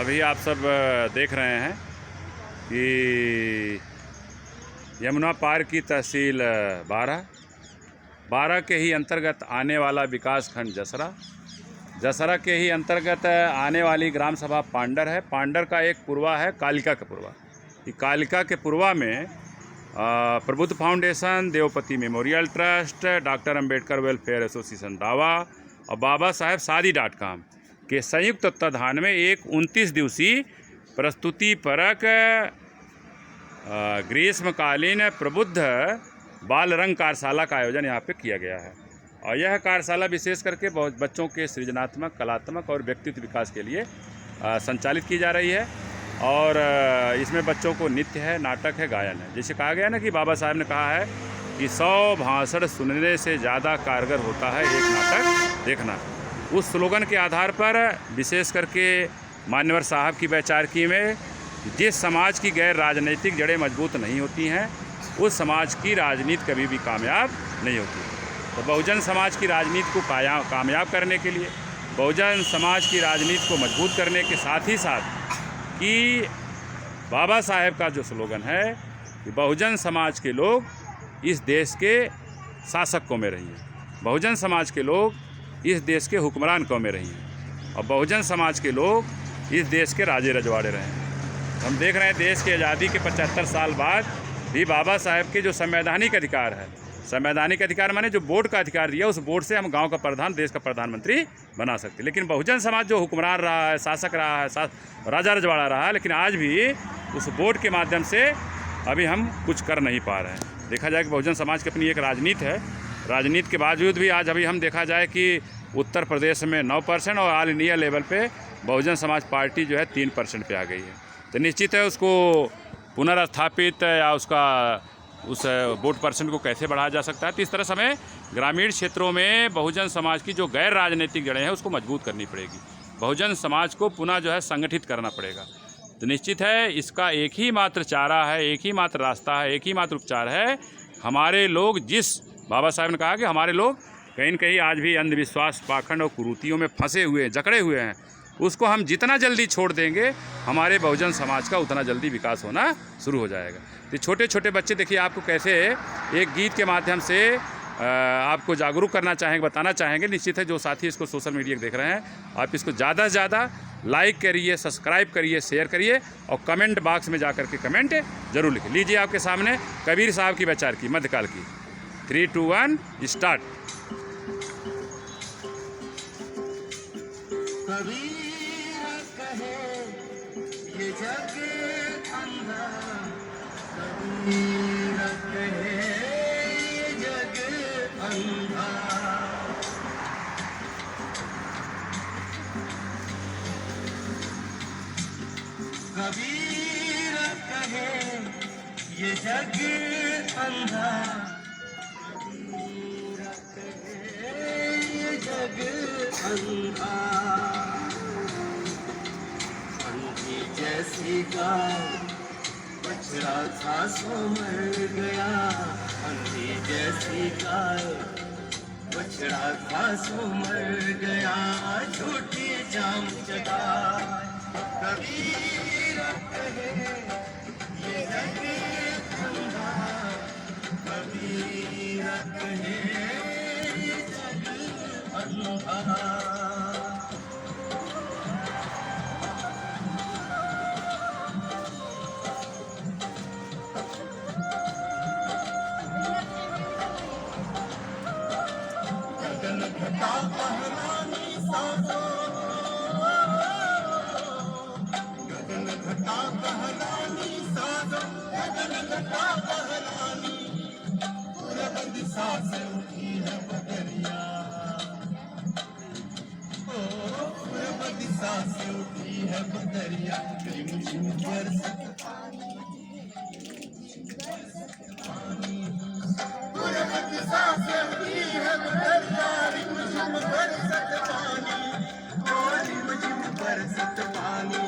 अभी आप सब देख रहे हैं कि यमुना पार की तहसील बारह के ही अंतर्गत आने वाला विकास खंड जसरा के ही अंतर्गत आने वाली ग्राम सभा पांडर है। पांडर का एक पुरवा है कालिका के पुरवा। ये कालिका के पुरवा में Prabuddh foundation, Devpati memorial trust, doctor Ambedkar welfare association दावा और बाबा साहेब शादी.com के संयुक्त तत्वाधान में एक 29 दिवसीय प्रस्तुति परक ग्रीष्मकालीन प्रबुद्ध बाल रंग कार्यशाला का आयोजन यहाँ पे किया गया है। और यह कार्यशाला विशेष करके बहुत बच्चों के सृजनात्मक, कलात्मक और व्यक्तित्व विकास के लिए संचालित की जा रही है। और इसमें बच्चों को नृत्य है, नाटक है, गायन है। जैसे कहा गया ना कि बाबा साहब ने कहा है कि 100 भाषण सुनने से ज़्यादा कारगर होता है एक नाटक देखना। उस स्लोगन के आधार पर विशेष करके मान्यवर साहब की वैचारिकी में जिस समाज की गैर राजनीतिक जड़ें मजबूत नहीं होती हैं उस समाज की राजनीति कभी भी कामयाब नहीं होती। तो बहुजन समाज की राजनीति को कामयाब करने के लिए, बहुजन समाज की राजनीति को मजबूत करने के साथ ही साथ कि बाबा साहेब का जो स्लोगन है कि बहुजन समाज के लोग इस देश के शासक कौमें रही हैं, बहुजन समाज के लोग इस देश के हुक्मरान कौमें रही हैं और बहुजन समाज के लोग इस देश के राजे रजवाड़े रहे हैं। हम देख रहे हैं देश की आज़ादी के 75 साल बाद भी बाबा साहेब के जो संवैधानिक अधिकार है, संवैधानिक अधिकार माने जो वोट का अधिकार दिया, उस वोट से हम गांव का प्रधान, देश का प्रधानमंत्री बना सकते। लेकिन बहुजन समाज जो हुक्मरान रहा है, शासक रहा है, राजा रजवाड़ा रहा है, लेकिन आज भी उस वोट के माध्यम से अभी हम कुछ कर नहीं पा रहे हैं। देखा जाए कि बहुजन समाज की अपनी एक राजनीति है। राजनीति के बावजूद भी आज अभी हम देखा जाए कि उत्तर प्रदेश में 9% और ऑल इंडिया लेवल पे बहुजन समाज पार्टी जो है 3% पे आ गई है। तो निश्चित है उसको पुनर्स्थापित या उस वोट परसेंट को कैसे बढ़ाया जा सकता है। तो इस तरह से हमें ग्रामीण क्षेत्रों में बहुजन समाज की जो गैर राजनीतिक जड़ें हैं उसको मजबूत करनी पड़ेगी। बहुजन समाज को पुनः जो है संगठित करना पड़ेगा। तो निश्चित है इसका एक ही मात्र चारा है, एक ही मात्र रास्ता है, एक ही मात्र उपचार है। हमारे लोग, जिस बाबा साहब ने कहा कि हमारे लोग कहीं न कहीं आज भी अंधविश्वास, पाखंड और कुरीतियों में फंसे हुए हैं, जकड़े हुए हैं, उसको हम जितना जल्दी छोड़ देंगे हमारे बहुजन समाज का उतना जल्दी विकास होना शुरू हो जाएगा। तो छोटे छोटे बच्चे देखिए आपको कैसे एक गीत के माध्यम से आपको जागरूक करना चाहेंगे, बताना चाहेंगे। निश्चित है जो साथी इसको सोशल मीडिया देख रहे हैं, आप इसको ज़्यादा से ज़्यादा लाइक करिए, सब्सक्राइब करिए, शेयर करिए और कमेंट बॉक्स में जा कर के कमेंट जरूर लिखिए। लीजिए आपके सामने कबीर साहब की वैचारिकी मध्यकाल की। 3, 2, 1 स्टार्ट। ये जग अंधा, कबीर कहे ये जग अंधा। कबीर कहे ये जग अंधा, कबीर कहे ये जग अंधा। जैसी गाय बछड़ा था सो मर गया, अंधी जैसी गाय बछड़ा था सो मर गया, झूठी जाम चढ़ा। कबीर कहे ये जग अंधा, कबीर कहे ये जग अंधा। घटा पहलानी साजो, गगन घटा पहलानी साजो, गगन घटा पहलानी। पूरब दिशा से उठी है बदरिया, पूरब दिशा से उठी है बदरिया। रिमझिम बरसत पानी, पूरब दिशा से उठी है बदरिया। रिमझिम बरसत पानी, रिमझिम बरसत पानी।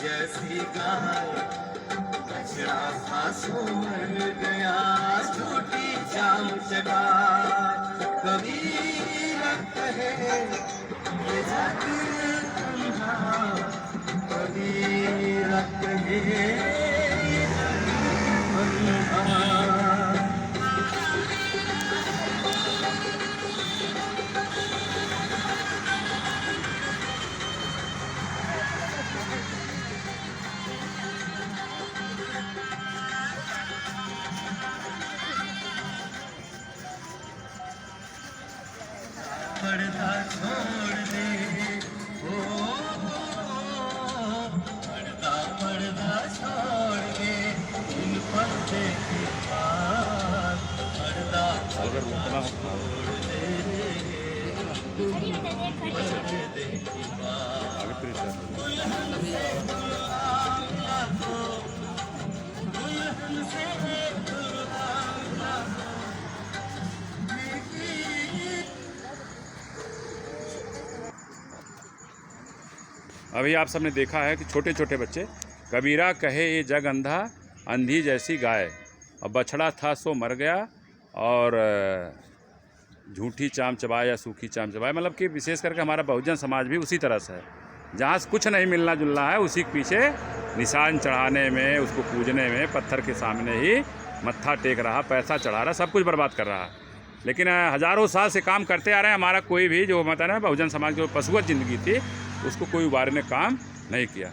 जैसी गाय बछड़ा था सो मर गया, झूठी जाम चढ़ा। कहे ये जाकिर तन्हा कबीरा कहे ये जाकिर तन्हा। पर्दा छोड़ दे ओ पर्दा छोड़ दे इन पर्दे के पास पर्दा छोड़ दे पर्दे के पास दुल्हन से दुल्हा को दुल्हन से दुल्हा अभी आप सबने देखा है कि छोटे छोटे बच्चे कबीरा कहे ये जग अंधा अंधी जैसी गाय, और बछड़ा था सो मर गया, और झूठी चाम चबाए या सूखी चाम चबाए। मतलब कि विशेष करके हमारा बहुजन समाज भी उसी तरह से है, जहाँ से कुछ नहीं मिलना जुलना है उसी के पीछे निशान चढ़ाने में, उसको पूजने में, पत्थर के सामने ही मत्था टेक रहा, पैसा चढ़ा रहा, सब कुछ बर्बाद कर रहा। लेकिन हज़ारों साल से काम करते आ रहे हैं। हमारा कोई भी जो मतलब ना बहुजन समाज जो पशुवत ज़िंदगी थी उसको कोई उबारने काम नहीं किया।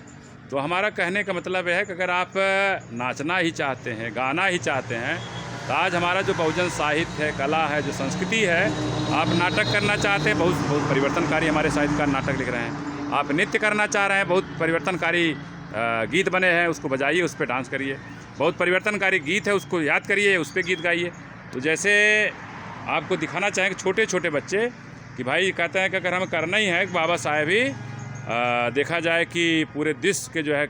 तो हमारा कहने का मतलब यह है कि अगर आप नाचना ही चाहते हैं, गाना ही चाहते हैं, तो आज हमारा जो बहुजन साहित्य है, कला है, जो संस्कृति है, आप नाटक करना चाहते हैं, बहुत परिवर्तनकारी हमारे साहित्यकार नाटक लिख रहे हैं। आप नृत्य करना चाह रहे हैं, बहुत परिवर्तनकारी गीत बने हैं, उसको बजाइए, उस पर डांस करिए। बहुत परिवर्तनकारी गीत है, उसको याद करिए, उस पर गीत गाइए। तो जैसे आपको दिखाना चाहेंगे छोटे छोटे बच्चे कि भाई कहते हैं कि अगर हमें करना ही है, बाबा साहेब ही देखा जाए कि पूरे देश के जो है